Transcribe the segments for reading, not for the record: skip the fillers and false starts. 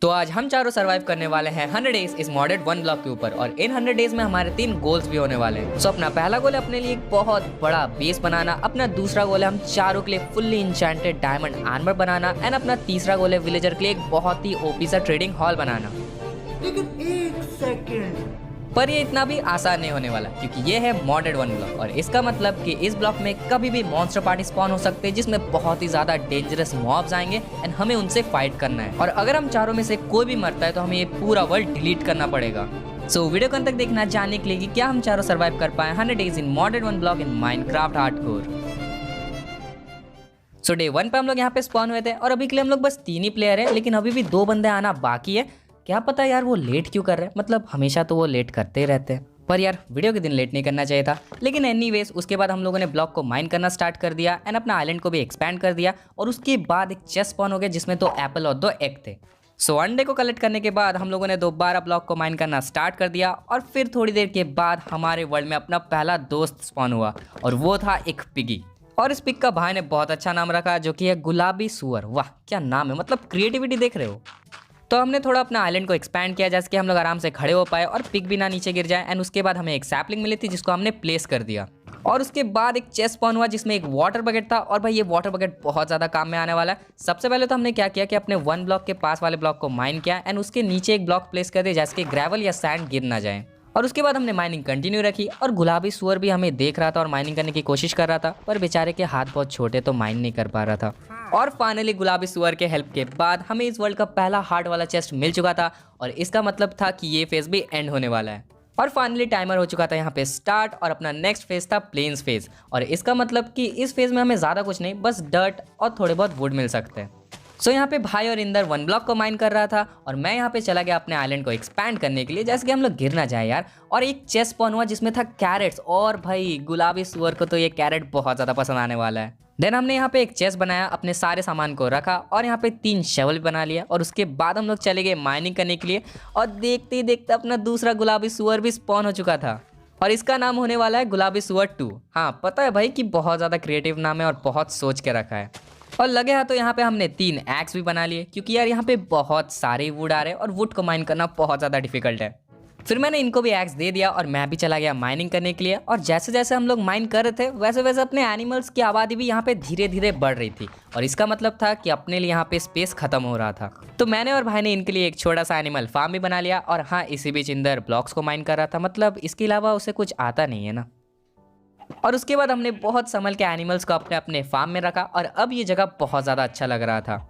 तो आज हम चारों सरवाइव करने वाले हैं 100 डेज इस मॉडेड 1 ब्लॉक के ऊपर और इन 100 डेज में हमारे 3 गोल्स भी होने वाले हैं। सो अपना पहला गोल है अपने लिए एक बहुत बड़ा बेस बनाना, अपना दूसरा गोल है हम चारों के लिए fully enchanted diamond armour banana and अपना तीसरा गोल है विलेजर के लिए एक बहुत ही ओपी सा ट्रेडिंग हॉल बनाना। लेकिन एक सेकंड, पर ये इतना भी आसान नहीं होने वाला क्योंकि ये है मॉडेड 1 ब्लॉक और इसका मतलब कि इस ब्लॉक में कभी भी मॉन्स्टर पार्टी स्पॉन हो सकते हैं जिसमें बहुत ही ज्यादा डेंजरस मॉब्स आएंगे एंड हमें उनसे फाइट करना है। और अगर हम चारों में से कोई भी मरता है तो हमें ये पूरा वर्ल्ड डिलीट करना पड़ेगा। सो वीडियो को अंत तक देखना जानने के लिए कि क्या हम चारों सर्वाइव कर पाए 100 days in modded 1 block in Minecraft hardcore. So day 1 पे हम लोग यहाँ पे स्पॉन हुए थे और अभी के लिए हम लोग बस 3 ही प्लेयर हैं, लेकिन अभी भी 2 बंदे आना बाकी है। क्या पता यार वो लेट क्यों कर रहे हैं, मतलब हमेशा तो वो लेट करते ही रहते हैं, पर यार वीडियो के दिन लेट नहीं करना चाहिए था। लेकिन एनीवेज उसके बाद हम लोगों ने ब्लॉक को माइन करना स्टार्ट कर दिया एंड अपना आइलैंड को भी एक्सपैंड कर दिया और उसके बाद एक चेस्ट स्पॉन हो गया जिसमें 2 एप्पल और 2 एग थे। सो अंडे को कलेक्ट करने के बाद हम लोगों ने दोबारा ब्लॉक को माइन करना स्टार्ट कर दिया और फिर थोड़ी देर के बाद हमारे वर्ल्ड में अपना पहला दोस्त स्पॉन हुआ और वो था एक पिगी। और इस पिग का भाई ने बहुत अच्छा नाम रखा जो कि है गुलाबी सुअर। वाह क्या नाम है, मतलब क्रिएटिविटी देख रहे हो। तो हमने थोड़ा अपना आइलैंड को एक्सपैंड किया जैसे कि हम लोग आराम से खड़े हो पाए और पिग भी ना नीचे गिर जाए एंड उसके बाद हमें एक सैपलिंग मिली थी जिसको हमने प्लेस कर दिया और उसके बाद एक चेस्ट स्पॉन हुआ जिसमें एक वाटर बकेट था। और भाई ये वाटर बकेट बहुत ज़्यादा काम में आने वाला है। सबसे पहले तो हमने क्या किया कि अपने 1 ब्लॉक के पास वाले ब्लॉक को माइन किया एंड उसके नीचे एक ब्लॉक प्लेस कर दिया जैसे कि ग्रेवल या सैंड गिर ना जाए। और उसके बाद हमने माइनिंग कंटिन्यू रखी और गुलाबी सुअर भी हमें देख रहा था और माइनिंग करने की कोशिश कर रहा था, पर बेचारे के हाथ बहुत छोटे तो माइन नहीं कर पा रहा था। और फाइनली गुलाबी सुअर के हेल्प के बाद हमें इस वर्ल्ड का पहला हार्ट वाला चेस्ट मिल चुका था और इसका मतलब था कि ये फेज भी एंड होने वाला है। और फाइनली टाइमर हो चुका था यहाँ पे स्टार्ट और अपना नेक्स्ट फेज था प्लेन्स फेज। और इसका मतलब कि इस फेज में हमें ज़्यादा कुछ नहीं, बस डर्ट और थोड़े बहुत वुड मिल सकते हैं। सो यहाँ पे भाई और इंदर 1 ब्लॉक को माइन कर रहा था और मैं यहाँ पे चला गया अपने आइलैंड को एक्सपैंड करने के लिए जैसे कि हम लोग गिर ना जाए यार। और एक चेस्ट स्पॉन हुआ जिसमें था कैरेट्स और भाई गुलाबी सुअर को तो ये कैरेट बहुत ज़्यादा पसंद आने वाला है। देन हमने यहाँ पे एक चेस्ट बनाया, अपने सारे सामान को रखा और यहाँ पे 3 शवल बना लिया और उसके बाद हम लोग चले गए माइनिंग करने के लिए। और देखते ही देखते अपना दूसरा गुलाबी सुअर भी स्पॉन हो चुका था और इसका नाम होने वाला है गुलाबी सुअर 2। हाँ पता है भाई कि बहुत ज़्यादा क्रिएटिव नाम है और बहुत सोच के रखा है। और लगे हाथ तो यहाँ पे हमने 3 एक्स भी बना लिए क्योंकि यार यहाँ पे बहुत सारे वुड आ रहे हैं और वुड को माइन करना बहुत ज़्यादा डिफिकल्ट है। फिर मैंने इनको भी एक्स दे दिया और मैं भी चला गया माइनिंग करने के लिए। और जैसे जैसे हम लोग माइन कर रहे थे वैसे वैसे अपने एनिमल्स की आबादी भी यहाँ पे धीरे धीरे बढ़ रही थी और इसका मतलब था कि अपने लिए यहाँ पे स्पेस खत्म हो रहा था। तो मैंने और भाई ने इनके लिए एक छोटा सा एनिमल फार्म भी बना लिया। और हाँ इसी बीच इंदर ब्लॉक्स को माइन कर रहा था, मतलब इसके अलावा उसे कुछ आता नहीं है ना। और उसके बाद हमने बहुत संभल के एनिमल्स को अपने अपने फार्म में रखा और अब ये जगह बहुत ज़्यादा अच्छा लग रहा था।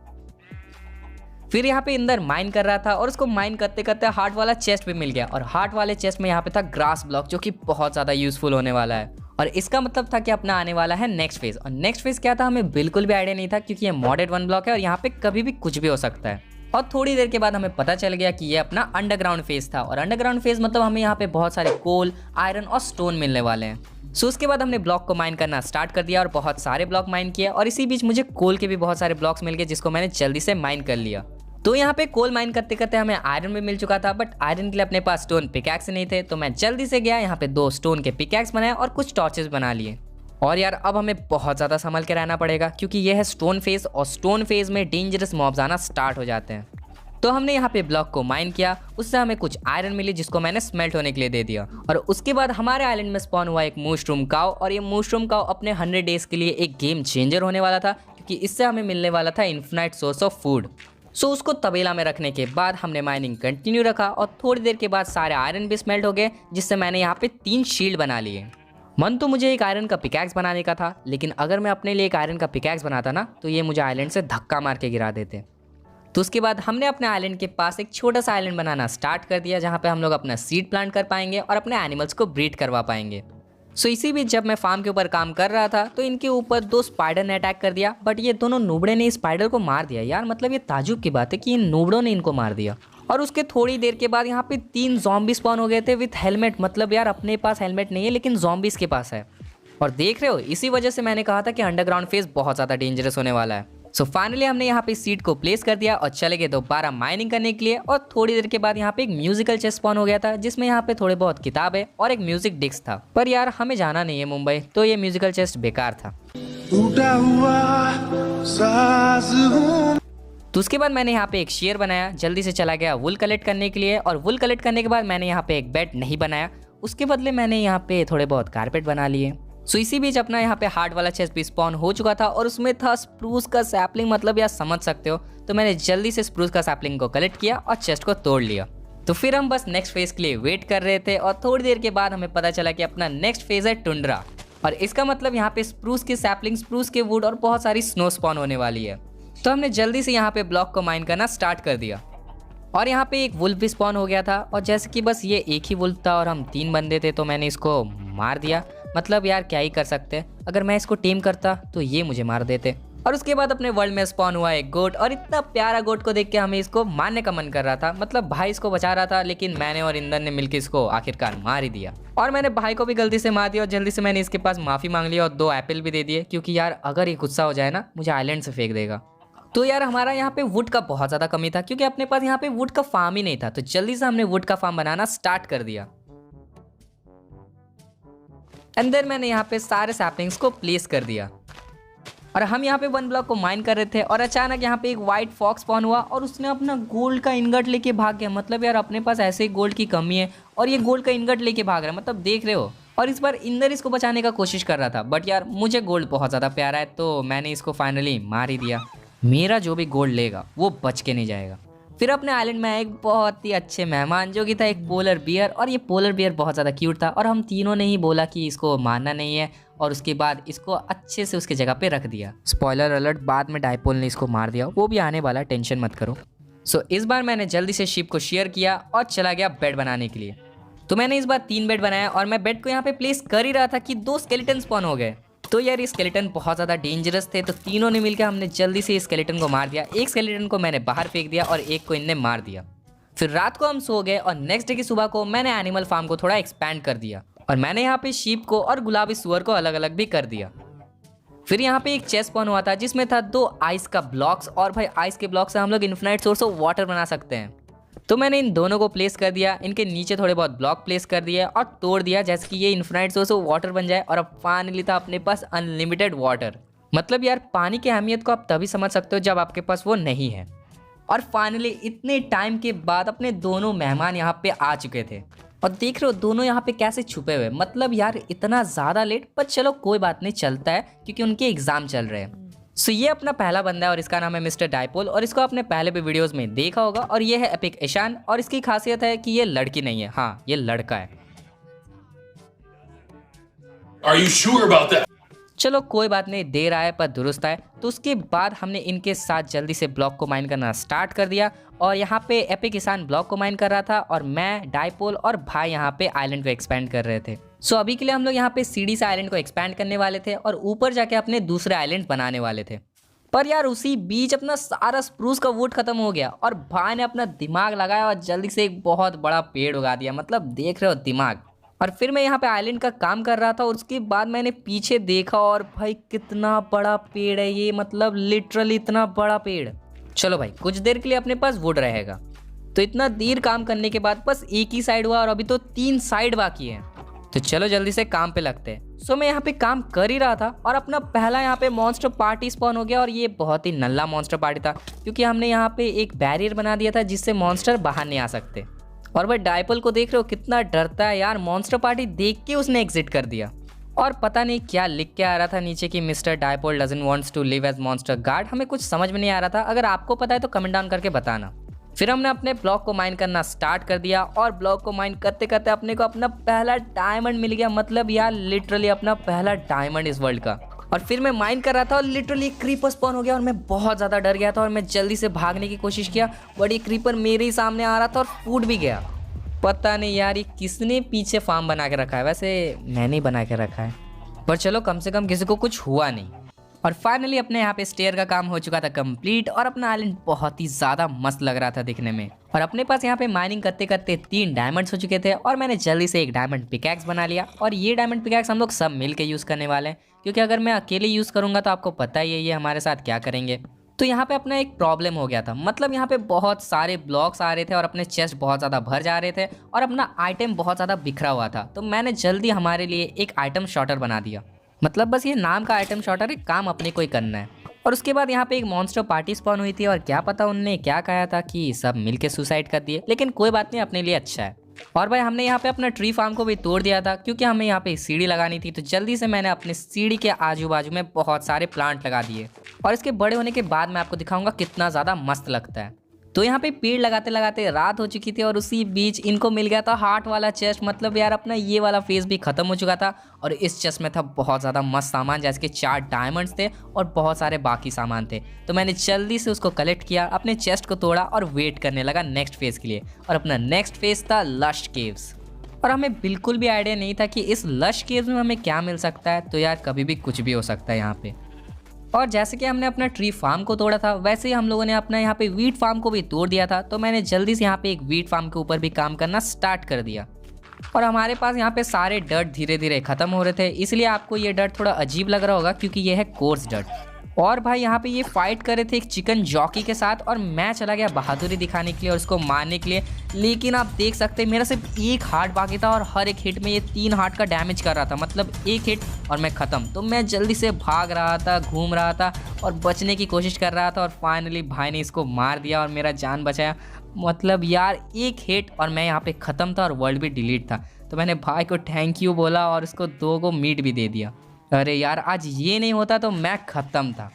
फिर यहाँ पे इंदर माइन कर रहा था और उसको माइन करते करते हार्ट वाला चेस्ट भी मिल गया और हार्ट वाले चेस्ट में यहाँ पे था ग्रास ब्लॉक जो कि बहुत ज़्यादा यूजफुल होने वाला है। और इसका मतलब था कि अपना आने वाला है नेक्स्ट फेज। और नेक्स्ट फेज क्या था हमें बिल्कुल भी आइडिया नहीं था क्योंकि ये मॉडेड 1 ब्लॉक है और यहाँ पे कभी भी कुछ भी हो सकता है। और थोड़ी देर के बाद हमें पता चल गया कि ये अपना अंडरग्राउंड फेज था और अंडरग्राउंड फेज मतलब हमें यहाँ पे बहुत सारे कोल, आयरन और स्टोन मिलने वाले हैं। सो उसके बाद हमने ब्लॉक को माइन करना स्टार्ट कर दिया और बहुत सारे ब्लॉक माइन किए और इसी बीच मुझे कोल के भी बहुत सारे ब्लॉक्स मिल गए जिसको मैंने जल्दी से माइन कर लिया। तो यहाँ पे कोल माइन करते करते हमें आयरन भी मिल चुका था, बट आयरन के लिए अपने पास स्टोन पिकैक्स नहीं थे तो मैं जल्दी से गया यहाँ पे 2 स्टोन के पिकैक्स बनाए और कुछ टॉर्चेस बना लिए। और यार अब हमें बहुत ज़्यादा संभल के रहना पड़ेगा क्योंकि यह है स्टोन फेज और स्टोन फेज में डेंजरस मॉब्स आना स्टार्ट हो जाते हैं। तो हमने यहाँ पे ब्लॉक को माइन किया, उससे हमें कुछ आयरन मिली जिसको मैंने स्मेल्ट होने के लिए दे दिया। और उसके बाद हमारे आइलैंड में स्पॉन हुआ एक मशरूम काव और ये मशरूम काव अपने 100 डेज के लिए एक गेम चेंजर होने वाला था क्योंकि इससे हमें मिलने वाला था इन्फिनाइट सोर्स ऑफ फूड। सो उसको तबेला में रखने के बाद हमने माइनिंग कंटिन्यू रखा और थोड़ी देर के बाद सारे आयरन भी स्मेल्ट हो गए जिससे मैंने यहाँ पे 3 शील्ड बना लिए। मन तो मुझे एक आयरन का पिकैक्स बनाने का था, लेकिन अगर मैं अपने लिए एक आयरन का पिकैक्स बनाता ना तो ये मुझे आइलैंड से धक्का मार के गिरा देते। तो उसके बाद हमने अपने आइलैंड के पास एक छोटा सा आइलैंड बनाना स्टार्ट कर दिया जहाँ पे हम लोग अपना सीड प्लांट कर पाएंगे और अपने एनिमल्स को ब्रीड करवा पाएंगे। सो इसी बीच जब मैं फार्म के ऊपर काम कर रहा था तो इनके ऊपर 2 स्पाइडर ने अटैक कर दिया, बट ये दोनों नूबड़े ने स्पाइडर को मार दिया। यार मतलब ये ताजुब की बात है कि इन नूबड़ों ने इनको मार दिया। और उसके थोड़ी देर के बाद यहाँ पे 3 ज़ॉम्बी स्पॉन हो गए थे विथ हेलमेट। मतलब यार अपने पास हेलमेट नहीं है लेकिन ज़ॉम्बीज़ के पास है। और देख रहे हो इसी वजह से मैंने कहा था कि अंडरग्राउंड फेज बहुत ज़्यादा डेंजरस होने वाला है। सो फाइनली हमने यहाँ पे सीट को प्लेस कर दिया और चले गए दोबारा माइनिंग करने के लिए। और थोड़ी देर के बाद यहाँ पे एक म्यूजिकल चेस्ट स्पॉन हो गया था जिसमें यहाँ पे थोड़े बहुत किताबें और एक म्यूजिक डिस्क था। पर यार हमें जाना नहीं है मुंबई तो ये म्यूजिकल चेस्ट बेकार था। टूटा हुआ साज हूं तो उसके बाद मैंने यहाँ पे एक शेयर बनाया, जल्दी से चला गया वुल कलेक्ट करने के लिए, और वुल कलेक्ट करने के बाद मैंने यहाँ पे एक बेड नहीं बनाया, उसके बदले मैंने यहाँ पे थोड़े बहुत कारपेट बना लिए। सो इसी बीच अपना यहाँ पे हार्ड वाला चेस्ट भी स्पॉन हो चुका था और उसमें था स्प्रूस का सैपलिंग, मतलब यार समझ सकते हो। तो मैंने जल्दी से स्प्रूस का सैपलिंग को कलेक्ट किया और चेस्ट को तोड़ लिया। तो फिर हम बस नेक्स्ट फेज के लिए वेट कर रहे थे और थोड़ी देर के बाद हमें पता चला कि अपना नेक्स्ट फेज है टुंड्रा, और इसका मतलब यहाँ पे स्प्रूस के सैपलिंग, स्प्रूस के वुड और बहुत सारी स्नो स्पॉन होने वाली है। तो हमने जल्दी से यहाँ पे ब्लॉक को माइन करना स्टार्ट कर दिया और यहाँ पे एक वुल्फ भी स्पॉन हो गया था, और जैसे कि बस ये एक ही वुल्फ था और हम 3 बंदे थे तो मैंने इसको मार दिया। मतलब यार क्या ही कर सकते, अगर मैं इसको टेम करता तो ये मुझे मार देते। और उसके बाद अपने वर्ल्ड में स्पॉन हुआ एक गोट, और इतना प्यारा गोट को देख के हमें इसको मारने का मन कर रहा था। मतलब भाई इसको बचा रहा था, लेकिन मैंने और इंदर ने मिलकर इसको आखिरकार मार ही दिया। और मैंने भाई को भी गलती से मार दिया और जल्दी से मैंने इसके पास माफी मांग ली और 2 एप्पल भी दे दिए, क्योंकि यार अगर ये गुस्सा हो जाए ना मुझे आइलैंड से फेंक देगा। तो यार हमारा यहाँ पे वुड का बहुत ज़्यादा कमी था, क्योंकि अपने पास यहाँ पे वुड का फार्म ही नहीं था। तो जल्दी से हमने वुड का फार्म बनाना स्टार्ट कर दिया। अंदर मैंने यहाँ पे सारे सैपलिंग्स को प्लेस कर दिया और हम यहाँ पे 1 ब्लॉक को माइन कर रहे थे और अचानक यहाँ पे एक वाइट फॉक्स स्पॉन हुआ और उसने अपना गोल्ड का इनगट लेके भाग गया। मतलब यार अपने पास ऐसे ही गोल्ड की कमी है और ये गोल्ड का इनगट लेके भाग रहा है, मतलब देख रहे हो। और इस बार इंदर इसको बचाने का कोशिश कर रहा था, बट यार मुझे गोल्ड बहुत ज़्यादा प्यारा है तो मैंने इसको फाइनली मार ही दिया। मेरा जो भी गोल्ड लेगा वो बच के नहीं जाएगा। फिर अपने आइलैंड में एक बहुत ही अच्छे मेहमान जो कि था एक पोलर बियर, और ये पोलर बियर बहुत ज़्यादा क्यूट था और हम तीनों ने ही बोला कि इसको मारना नहीं है, और उसके बाद इसको अच्छे से उसके जगह पे रख दिया। स्पॉइलर अलर्ट, बाद में डायपोल ने इसको मार दिया, वो भी आने वाला, टेंशन मत करो। सो इस बार मैंने जल्दी से शिप को शेयर किया और चला गया बेड बनाने के लिए। तो मैंने इस बार 3 बेड बनाया और मैं बेड को यहाँ पे प्लेस कर ही रहा था कि 2 स्केलेटन स्पॉन हो गए। तो यार ये स्केलेटन बहुत ज़्यादा डेंजरस थे, तो तीनों ने मिलकर हमने जल्दी से इस स्केलेटन को मार दिया। एक स्केलेटन को मैंने बाहर फेंक दिया और एक को इनने मार दिया। फिर रात को हम सो गए और नेक्स्ट डे की सुबह को मैंने एनिमल फार्म को थोड़ा एक्सपैंड कर दिया और मैंने यहाँ पे शीप को और गुलाबी सुअर को अलग अलग भी कर दिया। फिर यहाँ पे एक चेस्ट स्पॉन हुआ था जिसमें था 2 आइस का ब्लॉक्स, और भाई आइस के ब्लॉक से हम लोग इन्फिनाइट सोर्स ऑफ वाटर बना सकते हैं। तो मैंने इन दोनों को प्लेस कर दिया, इनके नीचे थोड़े बहुत ब्लॉक प्लेस कर दिए और तोड़ दिया, जैसे कि ये इन्फिनाइट सोर्स ऑफ वाटर बन जाए। और अब फाइनली था अपने पास अनलिमिटेड वाटर। मतलब यार पानी की अहमियत को आप तभी समझ सकते हो जब आपके पास वो नहीं है। और फाइनली इतने टाइम के बाद अपने दोनों मेहमान यहाँ पे आ चुके थे और देख रहे हो दोनों यहाँ पे कैसे छुपे हुए। मतलब यार इतना ज़्यादा लेट, पर चलो कोई बात नहीं, चलता है क्योंकि उनके एग्जाम चल रहे हैं। सो ये अपना पहला बंदा है और इसका नाम है मिस्टर डायपोल, और इसको आपने पहले भी वीडियोस में देखा होगा। और ये है एपिक ईशान, और इसकी खासियत है कि ये लड़की नहीं है, हाँ ये लड़का है। Are you sure about that? चलो कोई बात नहीं, देर आए पर दुरुस्त आए। तो उसके बाद हमने इनके साथ जल्दी से ब्लॉक को माइन करना स्टार्ट कर दिया और यहाँ पे एपिक ईशान ब्लॉक को माइन कर रहा था और मैं, डायपोल और भाई यहाँ पे आइलैंड को एक्सपैंड कर रहे थे। सो अभी के लिए हम लोग यहाँ पे सीढ़ी से आइलैंड को एक्सपैंड करने वाले थे और ऊपर जाके अपने दूसरे आइलैंड बनाने वाले थे। पर यार उसी बीच अपना सारा स्प्रूस का वुड खत्म हो गया और भाई ने अपना दिमाग लगाया और जल्दी से एक बहुत बड़ा पेड़ उगा दिया। मतलब देख रहे हो दिमाग। और फिर मैं यहाँ पे आइलैंड का काम कर रहा था और उसके बाद मैंने पीछे देखा और भाई कितना बड़ा पेड़ है ये, मतलब लिटरली इतना बड़ा पेड़। चलो भाई कुछ देर के लिए अपने पास वुड रहेगा। तो इतना देर काम करने के बाद बस एक ही साइड हुआ और अभी तो 3 साइड बाकी है। तो चलो जल्दी से काम पे लगते हैं। सो मैं यहाँ पे काम कर ही रहा था और अपना पहला यहाँ पे मॉन्स्टर पार्टी स्पॉन हो गया और ये बहुत ही नल्ला मॉन्स्टर पार्टी था क्योंकि हमने यहाँ पे एक बैरियर बना दिया था जिससे मॉन्स्टर बाहर नहीं आ सकते। और भाई डायपोल को देख रहे हो कितना डरता है यार, मॉन्स्टर पार्टी देख के उसने एग्जिट कर दिया। और पता नहीं क्या लिख के आ रहा था नीचे कि mister Dipole doesn't wants to live as monster guard. हमें कुछ समझ में नहीं आ रहा था, अगर आपको पता है तो कमेंट डाउन करके बताना। फिर हमने अपने ब्लॉक को माइन करना स्टार्ट कर दिया और ब्लॉक को माइन करते करते अपने को अपना पहला डायमंड मिल गया। मतलब यार लिटरली अपना पहला डायमंड इस वर्ल्ड का। और फिर मैं माइन कर रहा था और लिटरली क्रीपर स्पॉन हो गया और मैं बहुत ज़्यादा डर गया था और मैं जल्दी से भागने की कोशिश किया, बट ये क्रीपर मेरे ही सामने आ रहा था और फूट भी गया। पता नहीं यार ये किसने पीछे फार्म बना के रखा है, वैसे मैंने ही बना के रखा है, पर चलो कम से कम किसी को कुछ हुआ नहीं। और फाइनली अपने यहाँ पे स्टेयर का काम हो चुका था कंप्लीट और अपना आइलैंड बहुत ही ज़्यादा मस्त लग रहा था दिखने में। और अपने पास यहाँ पे माइनिंग करते करते 3 डायमंड्स हो चुके थे और मैंने जल्दी से एक डायमंड पिकैक्स बना लिया। और ये डायमंड पिकैक्स हम लोग सब मिल के यूज़ करने वाले हैं क्योंकि अगर मैं अकेले यूज़ करूँगा तो आपको पता ही है ये हमारे साथ क्या करेंगे। तो यहाँ पे अपना एक प्रॉब्लम हो गया था, मतलब यहाँ पे बहुत सारे ब्लॉक्स आ रहे थे और अपने चेस्ट बहुत ज़्यादा भर जा रहे थे और अपना आइटम बहुत ज़्यादा बिखरा हुआ था। तो मैंने जल्दी हमारे लिए एक आइटम शॉर्टर बना दिया। मतलब बस ये नाम का आइटम शॉर्टर है, काम अपने को ही करना है। और उसके बाद यहाँ पे एक मॉन्स्टर पार्टी स्पॉन हुई थी और क्या पता उनने क्या कहा था कि सब मिलके सुसाइड कर दिए, लेकिन कोई बात नहीं, अपने लिए अच्छा है। और भाई हमने यहाँ पे अपना ट्री फार्म को भी तोड़ दिया था क्योंकि हमें यहाँ पे सीढ़ी लगानी थी, तो जल्दी से मैंने अपने सीढ़ी के आजू बाजू में बहुत सारे प्लांट लगा दिए और इसके बड़े होने के बाद मैं आपको दिखाऊंगा कितना ज़्यादा मस्त लगता है। तो यहाँ पे पेड़ लगाते लगाते रात हो चुकी थी और उसी बीच इनको मिल गया था हार्ट वाला चेस्ट, मतलब यार अपना ये वाला फेस भी खत्म हो चुका था और इस चेस्ट में था बहुत ज़्यादा मस्त सामान, जैसे कि 4 डायमंड्स थे और बहुत सारे बाकी सामान थे। तो मैंने जल्दी से उसको कलेक्ट किया, अपने चेस्ट को तोड़ा और वेट करने लगा नेक्स्ट फेज के लिए। और अपना नेक्स्ट फेज था लश केव्स और हमें बिल्कुल भी आइडिया नहीं था कि इस लश केव्स में हमें क्या मिल सकता है। तो यार कभी भी कुछ भी हो सकता है यहाँ पे। और जैसे कि हमने अपना ट्री फार्म को तोड़ा था वैसे ही हम लोगों ने अपना यहाँ पे वीट फार्म को भी तोड़ दिया था। तो मैंने जल्दी से यहाँ पे एक वीट फार्म के ऊपर भी काम करना स्टार्ट कर दिया और हमारे पास यहाँ पे सारे डर्ट धीरे धीरे खत्म हो रहे थे, इसलिए आपको ये डर्ट थोड़ा अजीब लग रहा होगा क्योंकि ये है कोर्स डर्ट। और भाई यहाँ पे ये फाइट कर रहे थे एक चिकन जॉकी के साथ और मैं चला गया बहादुरी दिखाने के लिए और उसको मारने के लिए, लेकिन आप देख सकते हैं मेरा सिर्फ 1 हार्ट बाकी था और हर एक हिट में ये 3 हार्ट का डैमेज कर रहा था, मतलब 1 हिट और मैं ख़त्म। तो मैं जल्दी से भाग रहा था, घूम रहा था और बचने की कोशिश कर रहा था और फाइनली भाई ने इसको मार दिया और मेरा जान बचाया। मतलब यार 1 हिट और मैं यहाँ पे ख़त्म था और वर्ल्ड भी डिलीट था। तो मैंने भाई को थैंक यू बोला और उसको 2 को मीट भी दे दिया। अरे यार आज ये नहीं होता तो मैं ख़त्म था।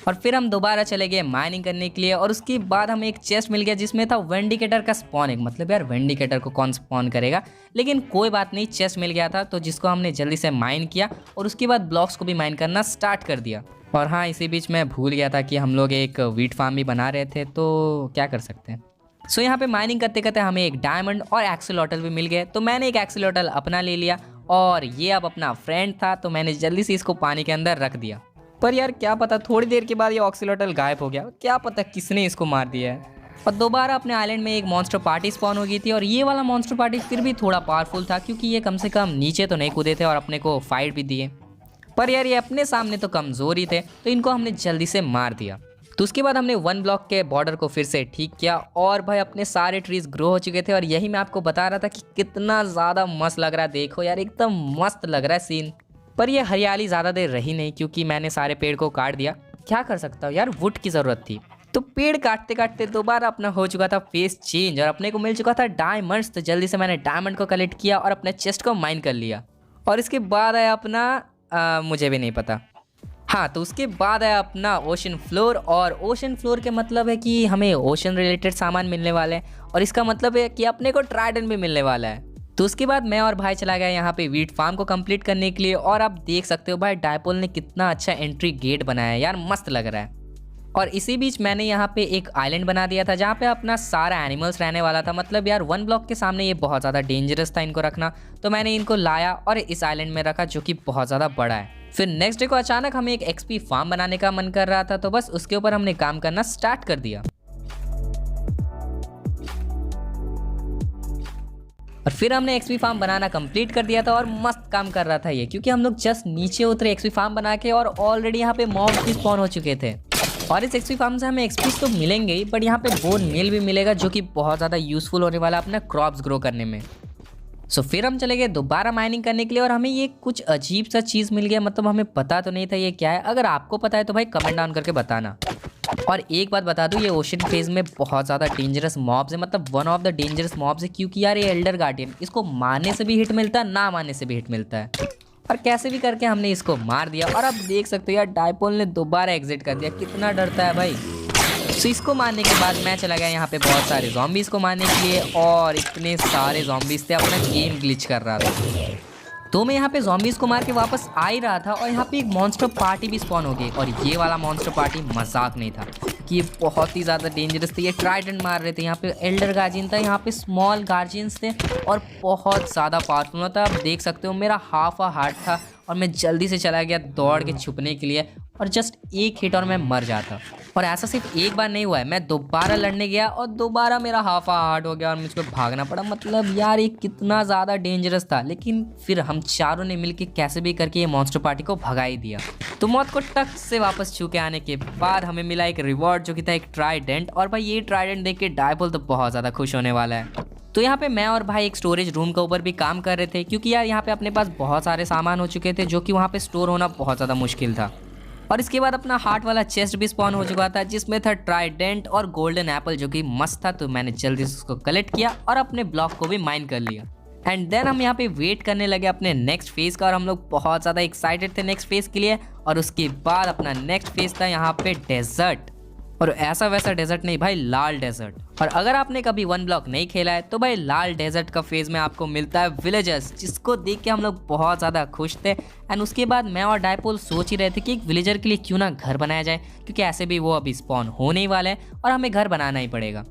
और फिर हम दोबारा चले गए माइनिंग करने के लिए और उसके बाद हमें एक चेस्ट मिल गया जिसमें था वेंडिकेटर का स्पॉन एग। मतलब यार वेंडिकेटर को कौन स्पॉन करेगा, लेकिन कोई बात नहीं, चेस्ट मिल गया था तो जिसको हमने जल्दी से माइन किया और उसके बाद ब्लॉक्स को भी माइन करना स्टार्ट कर दिया। और हाँ, इसी बीच मैं भूल गया था कि हम लोग एक वीट फार्म भी बना रहे थे, तो क्या कर सकते हैं। सो यहाँ पे माइनिंग करते करते हमें एक डायमंड और एक्सीलॉटल भी मिल गए, तो मैंने एक एक्सीलॉटल अपना ले लिया और ये अब अपना फ्रेंड था, तो मैंने जल्दी से इसको पानी के अंदर रख दिया। पर यार क्या पता थोड़ी देर के बाद ये ऑक्सीलॉटल गायब हो गया, क्या पता किसने इसको मार दिया है। और दोबारा अपने आइलैंड में एक मॉन्स्टर पार्टी स्पॉन हो गई थी और ये वाला मॉन्स्टर पार्टी फिर भी थोड़ा पावरफुल था क्योंकि ये कम से कम नीचे तो नहीं कूदे थे और अपने को फाइट भी दिए। पर यार ये अपने सामने तो कमज़ोर ही थे, तो इनको हमने जल्दी से मार दिया। तो उसके बाद हमने 1 ब्लॉक के बॉर्डर को फिर से ठीक किया और भाई अपने सारे ट्रीज ग्रो हो चुके थे और यही मैं आपको बता रहा था कि कितना ज़्यादा मस्त लग रहा है। देखो यार एकदम मस्त लग रहा है सीन। पर ये हरियाली ज़्यादा देर रही नहीं क्योंकि मैंने सारे पेड़ को काट दिया। क्या कर सकता हूँ यार, वुड की ज़रूरत थी। तो पेड़ काटते काटते दोबारा अपना हो चुका था फेस चेंज और अपने को मिल चुका था डायमंड्स। तो जल्दी से मैंने डायमंड को कलेक्ट किया और अपने चेस्ट को माइन कर लिया। और इसके बाद आया अपना मुझे भी नहीं पता, हाँ, तो उसके बाद है अपना ओशन फ्लोर। और ओशन फ्लोर के मतलब है कि हमें ओशन रिलेटेड सामान मिलने वाले हैं और इसका मतलब है कि अपने को ट्राइडेंट भी मिलने वाला है। तो उसके बाद मैं और भाई चला गया यहाँ पे वीट फार्म को कंप्लीट करने के लिए और आप देख सकते हो भाई डायपोल ने कितना अच्छा एंट्री गेट बनाया है यार, मस्त लग रहा है। और इसी बीच मैंने यहाँ पे एक आइलैंड बना दिया था जहाँ पे अपना सारा एनिमल्स रहने वाला था। मतलब यार 1 ब्लॉक के सामने ये बहुत ज़्यादा डेंजरस था इनको रखना, तो मैंने इनको लाया और इस आइलैंड में रखा जो कि बहुत ज़्यादा बड़ा है। फिर नेक्स्ट डे को अचानक हमें एक एक्सपी फार्म बनाने का मन कर रहा था, तो बस उसके ऊपर हमने काम करना स्टार्ट कर दिया। और फिर हमने एक्सपी फार्म बनाना कंप्लीट कर दिया था और मस्त काम कर रहा था ये, क्योंकि हम लोग जस्ट नीचे उतरे एक्सपी फार्म बना के और ऑलरेडी यहाँ पे मॉब्स भी स्पॉन हो चुके थे। और इस एक्सपी फार्म से हमें एक्सपीज तो मिलेंगे ही, बट यहाँ पे बोन मील भी मिलेगा जो कि बहुत ज़्यादा यूजफुल होने वाला अपना क्रॉप्स ग्रो करने में। सो फिर हम चले गए दोबारा माइनिंग करने के लिए और हमें ये कुछ अजीब सा चीज़ मिल गया, मतलब हमें पता तो नहीं था ये क्या है। अगर आपको पता है तो भाई कमेंट डाउन करके बताना। और एक बात बता दूं, ये ओशन फेज में बहुत ज़्यादा डेंजरस मॉब्स है, मतलब one of the dangerous mobs है, क्योंकि यार ये एल्डर गार्डियन, इसको मारने से भी हिट मिलता है, ना मारने से भी हिट मिलता है। और कैसे भी करके हमने इसको मार दिया और अब देख सकते हो यार डायपोल ने दोबारा एग्जिट कर दिया, कितना डरता है भाई। तो इसको मारने के बाद मैं चला गया यहाँ पे बहुत सारे ज़ॉम्बीज़ को मारने के लिए और इतने सारे ज़ॉम्बीज़ थे, अपना गेम ग्लिच कर रहा था। तो मैं यहाँ पे ज़ॉम्बीज़ को मार के वापस आ ही रहा था और यहाँ पे एक मॉन्स्टर पार्टी भी स्पॉन हो गई। और ये वाला मॉन्स्टर पार्टी मजाक नहीं था कि ये बहुत ही ज़्यादा डेंजरस थे। ये ट्राइडेंट मार रहे थे, यहाँ पे एल्डर गार्जियन था, यहाँ पे स्मॉल गार्जियंस थे और बहुत ज़्यादा पावरफुल था। आप देख सकते हो मेरा हाफ हार्ट था और मैं जल्दी से चला गया दौड़ के छुपने के लिए और जस्ट एक हिट और मैं मर जाता। और ऐसा सिर्फ एक बार नहीं हुआ है, मैं दोबारा लड़ने गया और दोबारा मेरा हाफ हार्ट हो गया और मुझको भागना पड़ा। मतलब यार ये कितना ज़्यादा डेंजरस था, लेकिन फिर हम चारों ने मिलकर कैसे भी करके ये मॉन्स्टर पार्टी को भगा ही दिया। तो मौत को टक से वापस छू के आने के बाद हमें मिला एक रिवॉर्ड जो कि था एक ट्राइडेंट। और भाई ये ट्राइडेंट देख के डायपोल तो बहुत ज़्यादा खुश होने वाला है। तो यहाँ पे मैं और भाई एक स्टोरेज रूम के ऊपर भी काम कर रहे थे, क्योंकि यार यहाँ पे अपने पास बहुत सारे सामान हो चुके थे जो कि वहाँ पे स्टोर होना बहुत ज़्यादा मुश्किल था। और इसके बाद अपना हार्ट वाला चेस्ट भी स्पॉन हो चुका था जिसमें था ट्राइडेंट और गोल्डन एप्पल जो कि मस्त था। तो मैंने जल्दी से उसको कलेक्ट किया और अपने ब्लॉक को भी माइन कर लिया। एंड देन हम यहाँ पे वेट करने लगे अपने नेक्स्ट फेज का और हम लोग बहुत ज़्यादा एक्साइटेड थे नेक्स्ट फेज के लिए। और उसके बाद अपना नेक्स्ट फेज था यहाँ पे डेजर्ट, और ऐसा वैसा डेजर्ट नहीं भाई, लाल डेजर्ट। और अगर आपने कभी वन ब्लॉक नहीं खेला है तो भाई लाल डेजर्ट का फेज में आपको मिलता है विलेजर्स, जिसको देख के हम लोग बहुत ज़्यादा खुश थे। एंड उसके बाद मैं और डायपोल सोच ही रहे थे कि एक विलेजर के लिए क्यों ना घर बनाया जाए, क्योंकि ऐसे भी वो अभी स्पॉन होने ही वाले हैं और हमें घर बनाना ही पड़ेगा।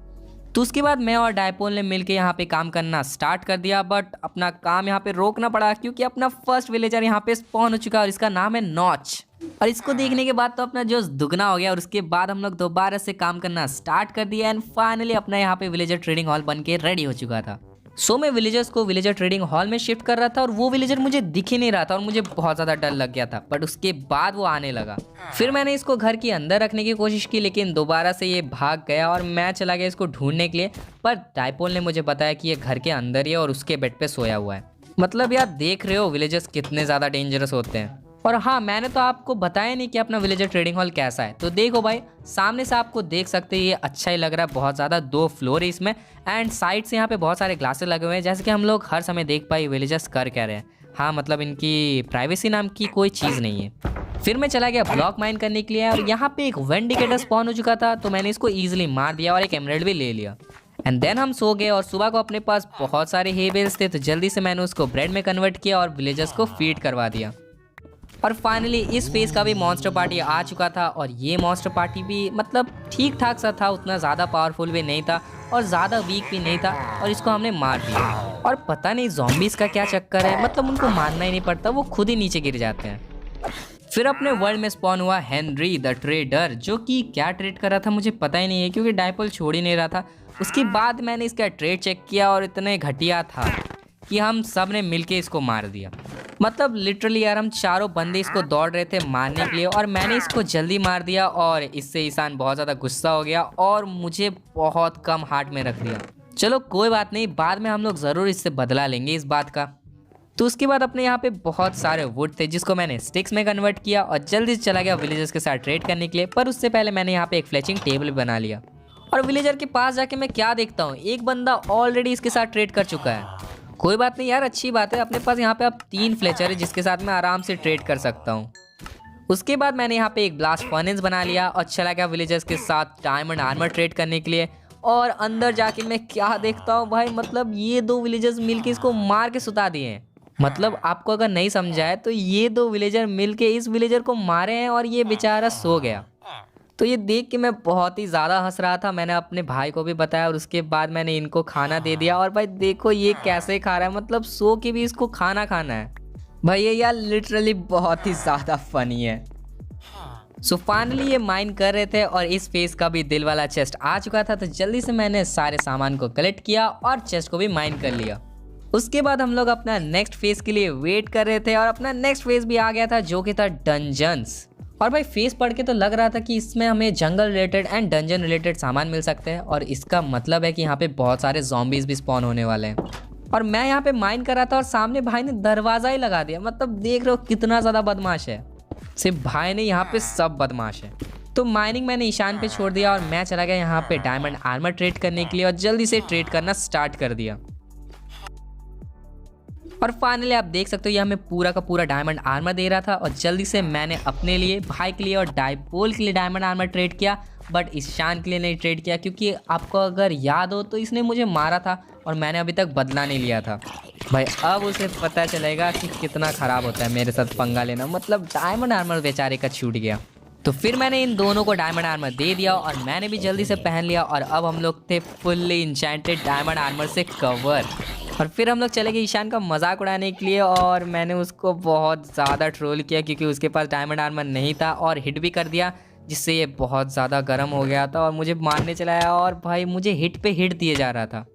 तो उसके बाद मैं और डायपोल ने मिलके यहाँ पे काम करना स्टार्ट कर दिया, बट अपना काम यहाँ पे रोकना पड़ा क्योंकि अपना फर्स्ट विलेजर यहाँ पे स्पॉन हो चुका है और इसका नाम है नॉच। और इसको देखने के बाद तो अपना जोश दुगना हो गया और उसके बाद हम लोग दोबारा से काम करना स्टार्ट कर दिया। एंड फाइनली अपना यहाँ पे विलेजर ट्रेडिंग हॉल बन के रेडी हो चुका था। सो मैं विलेजर्स को विलेजर ट्रेडिंग हॉल में शिफ्ट कर रहा था और वो विलेजर मुझे दिख ही नहीं रहा था और मुझे बहुत ज़्यादा डर लग गया था। बट उसके बाद वो आने लगा। फिर मैंने इसको घर के अंदर रखने की कोशिश की, लेकिन दोबारा से ये भाग गया और मैं चला गया इसको ढूंढने के लिए। पर डायपोल ने मुझे बताया कि ये घर के अंदर ही है और उसके बेड पे सोया हुआ है। मतलब यार देख रहे हो विलेजर्स कितने ज़्यादा डेंजरस होते हैं। और हाँ, मैंने तो आपको बताया नहीं कि अपना विलेजर ट्रेडिंग हॉल कैसा है। तो देखो भाई, सामने से आपको देख सकते हैं, ये अच्छा ही लग रहा है, बहुत ज़्यादा 2 फ्लोर है इसमें। एंड साइड से यहाँ पे बहुत सारे ग्लासेस लगे हुए हैं, जैसे कि हम लोग हर समय देख पाए विलेजर्स कर क्या रहे हैं। हाँ, मतलब इनकी प्राइवेसी नाम की कोई चीज़ नहीं है। फिर मैं चला गया ब्लॉक माइन करने के लिए और यहाँ पे एक वेंडिकेटर स्पॉन हो चुका था, तो मैंने इसको ईजिली मार दिया और एक एमराल्ड भी ले लिया। एंड देन हम सो गए और सुबह को अपने पास बहुत सारे हे बेल्स थे, तो जल्दी से मैंने उसको ब्रेड में कन्वर्ट किया और विलेजर्स को फीड करवा दिया। और फाइनली इस फेज का भी मॉन्स्टर पार्टी आ चुका था और ये मॉन्स्टर पार्टी भी मतलब ठीक ठाक सा था, उतना ज़्यादा पावरफुल भी नहीं था और ज़्यादा वीक भी नहीं था। और इसको हमने मार दिया। और पता नहीं ज़ॉम्बीज़ का क्या चक्कर है, मतलब उनको मारना ही नहीं पड़ता, वो खुद ही नीचे गिर जाते हैं। फिर अपने वर्ल्ड में स्पॉन हुआ हेनरी द ट्रेडर, जो कि क्या ट्रेड कर रहा था मुझे पता ही नहीं है क्योंकि डायपोल छोड़ ही नहीं रहा था। उसके बाद मैंने इसका ट्रेड चेक किया और इतने घटिया था कि हम सब ने मिलके इसको मार दिया। मतलब लिटरली यार, हम चारों बंदे इसको दौड़ रहे थे मारने के लिए और मैंने इसको जल्दी मार दिया और इससे ईशान बहुत ज़्यादा गुस्सा हो गया और मुझे बहुत कम हार्ट में रख दिया। चलो कोई बात नहीं, बाद में हम लोग ज़रूर इससे बदला लेंगे इस बात का। तो उसके बाद अपने यहाँ पे बहुत सारे वुड थे जिसको मैंने स्टिक्स में कन्वर्ट किया और जल्दी से चला गया विलेजर्स के साथ ट्रेड करने के लिए। पर उससे पहले मैंने यहाँ पे एक फ्लेचिंग टेबल बना लिया और विलेजर के पास जाके मैं क्या देखता हूँ, एक बंदा ऑलरेडी इसके साथ ट्रेड कर चुका है। कोई बात नहीं यार, अच्छी बात है, अपने पास यहाँ पे अब 3 फ्लेचर है जिसके साथ मैं आराम से ट्रेड कर सकता हूँ। उसके बाद मैंने यहाँ पे एक ब्लास्ट फर्नेस बना लिया और चला गया विलेजर्स के साथ डायमंड आर्मर ट्रेड करने के लिए। और अंदर जाके मैं क्या देखता हूँ भाई, मतलब ये 2 विलेजर्स मिलके इसको मार के सुता दिए हैं। मतलब आपको अगर नहीं समझा है तो ये 2 विलेजर मिलके इस विलेजर को मारे हैं और ये बेचारा सो गया। तो ये देख के मैं बहुत ही ज़्यादा हंस रहा था। मैंने अपने भाई को भी बताया और उसके बाद मैंने इनको खाना दे दिया। और भाई देखो ये कैसे खा रहा है, मतलब सो के भी इसको खाना खाना है भाई। ये यार लिटरली बहुत ही ज़्यादा फनी है। सो फाइनली ये माइन कर रहे थे और इस फेस का भी दिल वाला चेस्ट आ चुका था, तो जल्दी से मैंने सारे सामान को कलेक्ट किया और चेस्ट को भी माइन कर लिया। उसके बाद हम लोग अपना नेक्स्ट फेज के लिए वेट कर रहे थे और अपना नेक्स्ट फेज भी आ गया था जो कि था डंजन्स। और भाई फेस पढ़ के तो लग रहा था कि इसमें हमें जंगल रिलेटेड एंड डंजन रिलेटेड सामान मिल सकते हैं और इसका मतलब है कि यहाँ पे बहुत सारे ज़ॉम्बीज़ भी स्पॉन होने वाले हैं। और मैं यहाँ पे माइन कर रहा था और सामने भाई ने दरवाज़ा ही लगा दिया। मतलब देख रहे हो कितना ज़्यादा बदमाश है, सिर्फ भाई ने यहाँ पे सब बदमाश है। तो माइनिंग मैंने ईशान पे छोड़ दिया और मैं चला गया यहाँ पे डायमंड आर्मर ट्रेड करने के लिए और जल्दी से ट्रेड करना स्टार्ट कर दिया। और फाइनली आप देख सकते हो ये हमें पूरा का पूरा डायमंड आर्मर दे रहा था और जल्दी से मैंने अपने लिए, भाई के लिए और डायपोल के लिए डायमंड आर्मर ट्रेड किया, बट ईशान के लिए नहीं ट्रेड किया क्योंकि आपको अगर याद हो तो इसने मुझे मारा था और मैंने अभी तक बदला नहीं लिया था। भाई अब उसे पता चलेगा कि कितना ख़राब होता है मेरे साथ पंगा लेना। मतलब डायमंड आर्मर बेचारे का छूट गया। तो फिर मैंने इन दोनों को डायमंड आर्मर दे दिया और मैंने भी जल्दी से पहन लिया और अब हम लोग थे फुल्ली इंचेंटेड डायमंड आर्मर से कवर। और फिर हम लोग चले गए ईशान का मजाक उड़ाने के लिए और मैंने उसको बहुत ज़्यादा ट्रोल किया क्योंकि उसके पास डायमंड आर्मर नहीं था और हिट भी कर दिया, जिससे ये बहुत ज़्यादा गर्म हो गया था और मुझे मारने चलाया और भाई मुझे हिट पे हिट दिए जा रहा था।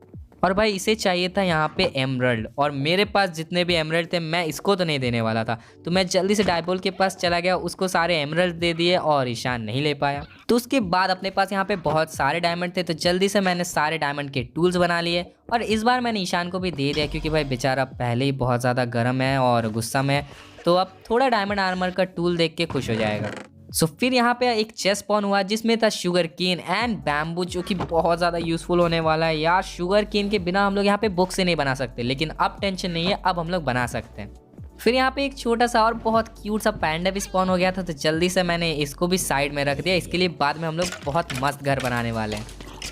और भाई इसे चाहिए था यहाँ पे एमरल्ड और मेरे पास जितने भी एमरल्ड थे मैं इसको तो नहीं देने वाला था। तो मैं जल्दी से डायपोल के पास चला गया, उसको सारे एमरल्ड दे दिए और ईशान नहीं ले पाया। तो उसके बाद अपने पास यहाँ पे बहुत सारे डायमंड थे, तो जल्दी से मैंने सारे डायमंड के टूल्स बना लिए और इस बार मैंने ईशान को भी दे दिया क्योंकि भाई बेचारा पहले ही बहुत ज़्यादा गर्म है और गुस्सा में है, तो अब थोड़ा डायमंड आर्मर का टूल देख के खुश हो जाएगा। सो फिर यहाँ पे एक चेस्ट स्पॉन हुआ जिसमें था शुगर केन एंड बैम्बू, जो कि बहुत ज़्यादा यूजफुल होने वाला है यार। शुगर केन के बिना हम लोग यहाँ पे बुक से नहीं बना सकते, लेकिन अब टेंशन नहीं है, अब हम लोग बना सकते हैं। फिर यहाँ पे एक छोटा सा और बहुत क्यूट सा पैंडा भी स्पॉन हो गया था, तो जल्दी से मैंने इसको भी साइड में रख दिया। इसके लिए बाद में हम लोग बहुत मस्त घर बनाने वाले हैं।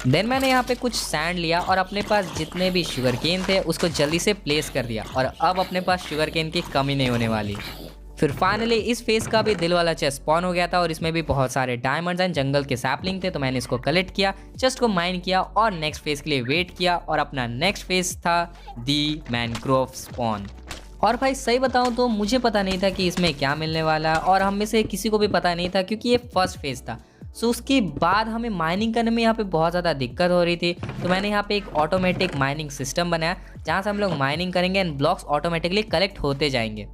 देन मैंने यहाँ पे कुछ सैंड लिया और अपने पास जितने भी शुगर केन थे उसको जल्दी से प्लेस कर दिया, और अब अपने पास शुगर केन की कमी नहीं होने वाली। फिर फाइनली इस फेस का भी दिल वाला चेस्ट स्पॉन हो गया था, और इसमें भी बहुत सारे डायमंड्स एंड जंगल के सैपलिंग थे, तो मैंने इसको कलेक्ट किया, चेस्ट को माइन किया और नेक्स्ट फेस के लिए वेट किया। और अपना नेक्स्ट फेस था दी मैनग्रोव स्पॉन। और भाई सही बताऊं तो मुझे पता नहीं था कि इसमें क्या मिलने वाला है, और हम में से किसी को भी पता नहीं था क्योंकि ये फर्स्ट फेज था। सो उसके बाद हमें माइनिंग करने में यहाँ पे बहुत ज़्यादा दिक्कत हो रही थी, तो मैंने यहाँ पे एक ऑटोमेटिक माइनिंग सिस्टम बनाया जहाँ से हम लोग माइनिंग करेंगे एंड ब्लॉक्स ऑटोमेटिकली कलेक्ट होते जाएंगे।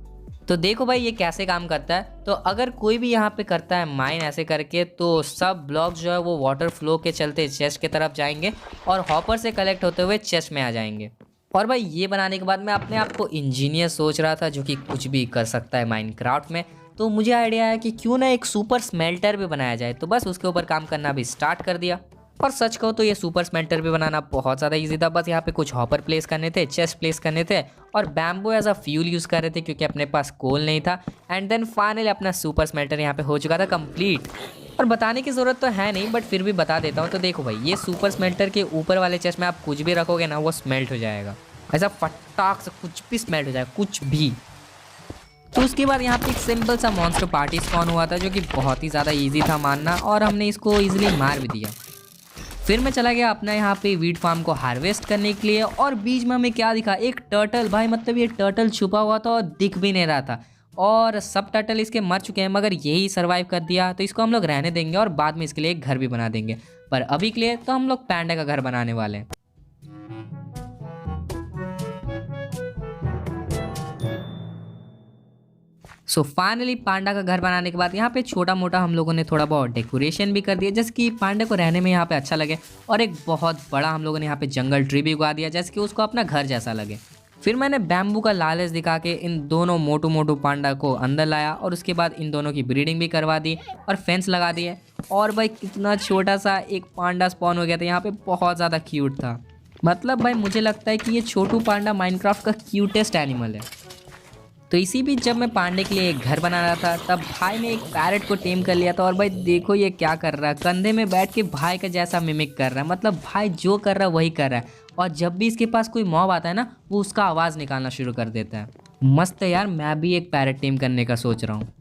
तो देखो भाई ये कैसे काम करता है। तो अगर कोई भी यहाँ पे करता है माइन ऐसे करके, तो सब ब्लॉक्स जो है वो वाटर फ्लो के चलते चेस्ट की तरफ जाएंगे और हॉपर से कलेक्ट होते हुए चेस्ट में आ जाएंगे। और भाई ये बनाने के बाद मैं अपने आप को इंजीनियर सोच रहा था जो कि कुछ भी कर सकता है माइनक्राफ्ट में। तो मुझे आइडिया आया कि क्यों ना एक सुपर स्मेल्टर भी बनाया जाए, तो बस उसके ऊपर काम करना भी स्टार्ट कर दिया। और सच कहो तो ये सुपर स्मेल्टर भी बनाना बहुत ज़्यादा इजी था। बस यहाँ पे कुछ हॉपर प्लेस करने थे, चेस्ट प्लेस करने थे और bamboo as a fuel use कर रहे थे क्योंकि अपने पास कोल नहीं था। एंड देन फाइनली अपना सुपर स्मेल्टर यहाँ पे हो चुका था कंप्लीट। और बताने की ज़रूरत तो है नहीं, बट फिर भी बता देता हूँ। तो देखो भाई ये सुपर स्मेल्टर के ऊपर वाले चेस्ट में आप कुछ भी रखोगे ना वो स्मेल्ट हो जाएगा, ऐसा फटाक से कुछ भी स्मेल्ट हो जाएगा, कुछ भी। तो उसके बाद यहाँ पे एक सिंपल सा मॉन्स्टर पार्टी स्पॉन हुआ था जो कि बहुत ही ज़्यादा इजी था मारना, और हमने इसको इजीली मार भी दिया। फिर मैं चला गया अपना यहाँ पे वीट फार्म को हार्वेस्ट करने के लिए, और बीच में हमें क्या दिखा, एक टर्टल। भाई मतलब ये टर्टल छुपा हुआ था और दिख भी नहीं रहा था, और सब टर्टल इसके मर चुके हैं, मगर यही सर्वाइव कर दिया। तो इसको हम लोग रहने देंगे और बाद में इसके लिए एक घर भी बना देंगे, पर अभी के लिए तो हम लोग पैंडा का घर बनाने वाले हैं। सो फाइनली पांडा का घर बनाने के बाद यहाँ पे छोटा मोटा हम लोगों ने थोड़ा बहुत डेकोरेशन भी कर दिया, जैसे कि पांडा को रहने में यहाँ पे अच्छा लगे। और एक बहुत बड़ा हम लोगों ने यहाँ पे जंगल ट्री भी उगा दिया, जैसे कि उसको अपना घर जैसा लगे। फिर मैंने बैम्बू का लालच दिखा के इन दोनों मोटू मोटू पांडा को अंदर लाया, और उसके बाद इन दोनों की ब्रीडिंग भी करवा दी और फेंस लगा दिए। और भाई कितना छोटा सा एक पांडा स्पॉन हो गया था यहाँ पे, बहुत ज़्यादा क्यूट था। मतलब भाई मुझे लगता है कि ये छोटू पांडा माइनक्राफ्ट का क्यूटेस्ट एनिमल है। तो इसी बीच जब मैं पांडे के लिए एक घर बना रहा था, तब भाई ने एक पैरट को टेम कर लिया था। और भाई देखो ये क्या कर रहा है, कंधे में बैठ के भाई का जैसा मिमिक कर रहा है। मतलब भाई जो कर रहा है वही कर रहा है, और जब भी इसके पास कोई मॉब आता है ना, वो उसका आवाज़ निकालना शुरू कर देता है। मस्त है यार, मैं भी एक पैरट टेम करने का सोच रहा हूँ।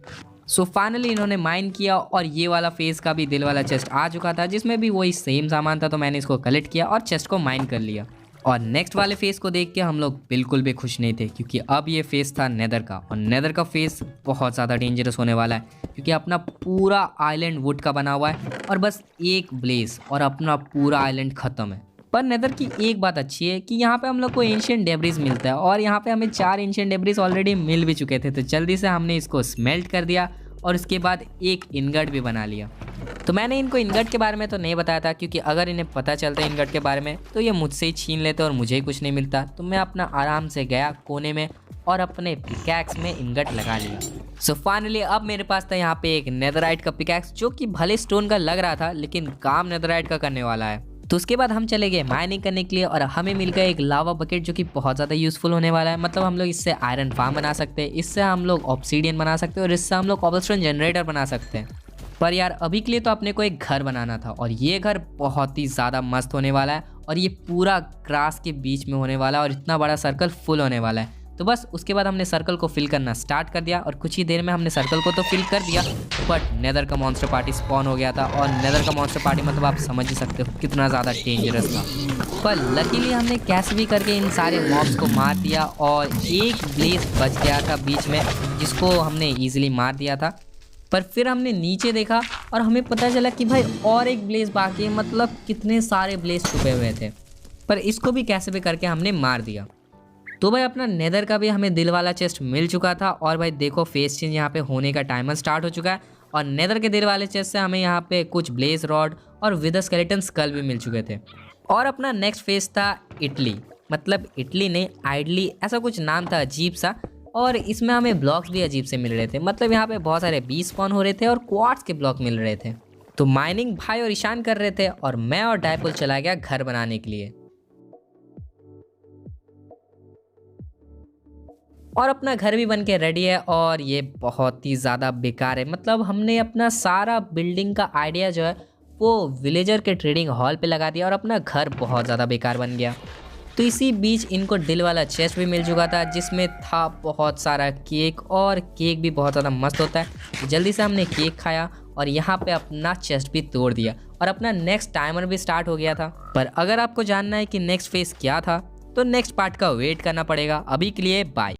सो फाइनली इन्होंने माइन किया, और ये वाला फेस का भी दिल वाला चेस्ट आ चुका था जिसमें भी वही सेम सामान था, तो मैंने इसको कलेक्ट किया और चेस्ट को माइन कर लिया। और नेक्स्ट वाले फेस को देख के हम लोग बिल्कुल भी खुश नहीं थे, क्योंकि अब ये फेस था नेदर का, और नेदर का फेस बहुत ज़्यादा डेंजरस होने वाला है, क्योंकि अपना पूरा आइलैंड वुड का बना हुआ है, और बस एक ब्लेज और अपना पूरा आइलैंड ख़त्म है। पर नेदर की एक बात अच्छी है कि यहाँ पे हम लोग को एंशिएंट डेब्रिस मिलता है, और यहाँ पे हमें 4 एंशिएंट डेब्रिस ऑलरेडी मिल भी चुके थे। तो जल्दी से हमने इसको स्मेल्ट कर दिया, और उसके बाद एक इनगट भी बना लिया। तो मैंने इनको इनगट के बारे में तो नहीं बताया था, क्योंकि अगर इन्हें पता चलता इनगट के बारे में तो ये मुझसे ही छीन लेते और मुझे ही कुछ नहीं मिलता। तो मैं अपना आराम से गया कोने में और अपने पिकैक्स में इनगट लगा लिया। सो फाइनली अब मेरे पास था यहाँ पे एक नेदराइट का पिकैक्स, जो कि भले स्टोन का लग रहा था लेकिन काम नेदराइट का करने वाला है। तो उसके बाद हम चले गए माइनिंग करने के लिए, और हमें मिल गया एक लावा बकेट जो कि बहुत ज़्यादा यूज़फुल होने वाला है। मतलब हम लोग इससे आयरन फार्म बना सकते हैं, इससे हम लोग ऑब्सीडियन बना सकते हैं, और इससे हम लोग कॉबलस्टोन जनरेटर बना सकते हैं। पर यार अभी के लिए तो अपने को एक घर बनाना था, और ये घर बहुत ही ज़्यादा मस्त होने वाला है, और ये पूरा ग्रास के बीच में होने वाला है, और इतना बड़ा सर्कल फुल होने वाला है। तो बस उसके बाद हमने सर्कल को फिल करना स्टार्ट कर दिया, और कुछ ही देर में हमने सर्कल को तो फिल कर दिया, बट नेदर का मॉन्स्टर पार्टी स्पॉन हो गया था। और नेदर का मॉन्स्टर पार्टी मतलब आप समझ ही सकते हो कितना ज़्यादा डेंजरस था। पर लकीली हमने कैसे भी करके इन सारे मॉब्स को मार दिया, और एक ब्लेज बच गया था बीच में जिसको हमने ईजिली मार दिया था। पर फिर हमने नीचे देखा और हमें पता चला कि भाई और एक ब्लेज बाकी है। मतलब कितने सारे ब्लेज छुपे हुए थे, पर इसको भी कैसे भी करके हमने मार दिया। तो भाई अपना नेदर का भी हमें दिल वाला चेस्ट मिल चुका था, और भाई देखो फेस चेंज यहाँ पे होने का टाइमर स्टार्ट हो चुका है। और नेदर के दिल वाले चेस्ट से हमें यहाँ पे कुछ ब्लेज रॉड और विद स्केलेटन स्कल भी मिल चुके थे। और अपना नेक्स्ट फेस था इटली, मतलब इटली नहीं आइडली, ऐसा कुछ नाम था अजीब सा। और इसमें हमें ब्लॉक्स भी अजीब से मिल रहे थे, मतलब यहाँ पे बहुत सारे बी स्पॉन हो रहे थे और क्वार्ट्स के ब्लॉक मिल रहे थे। तो माइनिंग भाई और ईशान कर रहे थे और मैं और डायपुल चला गया घर बनाने के लिए। और अपना घर भी बन के रेडी है और ये बहुत ही ज़्यादा बेकार है, मतलब हमने अपना सारा बिल्डिंग का आइडिया जो है वो विलेजर के ट्रेडिंग हॉल पे लगा दिया और अपना घर बहुत ज़्यादा बेकार बन गया। तो इसी बीच इनको दिल वाला चेस्ट भी मिल चुका था जिसमें था बहुत सारा केक, और केक भी बहुत ज़्यादा मस्त होता है। तो जल्दी से हमने केक खाया और यहाँ पे अपना चेस्ट भी तोड़ दिया और अपना नेक्स्ट टाइमर भी स्टार्ट हो गया था। पर अगर आपको जानना है कि नेक्स्ट फेज क्या था तो नेक्स्ट पार्ट का वेट करना पड़ेगा। अभी के लिए बाय।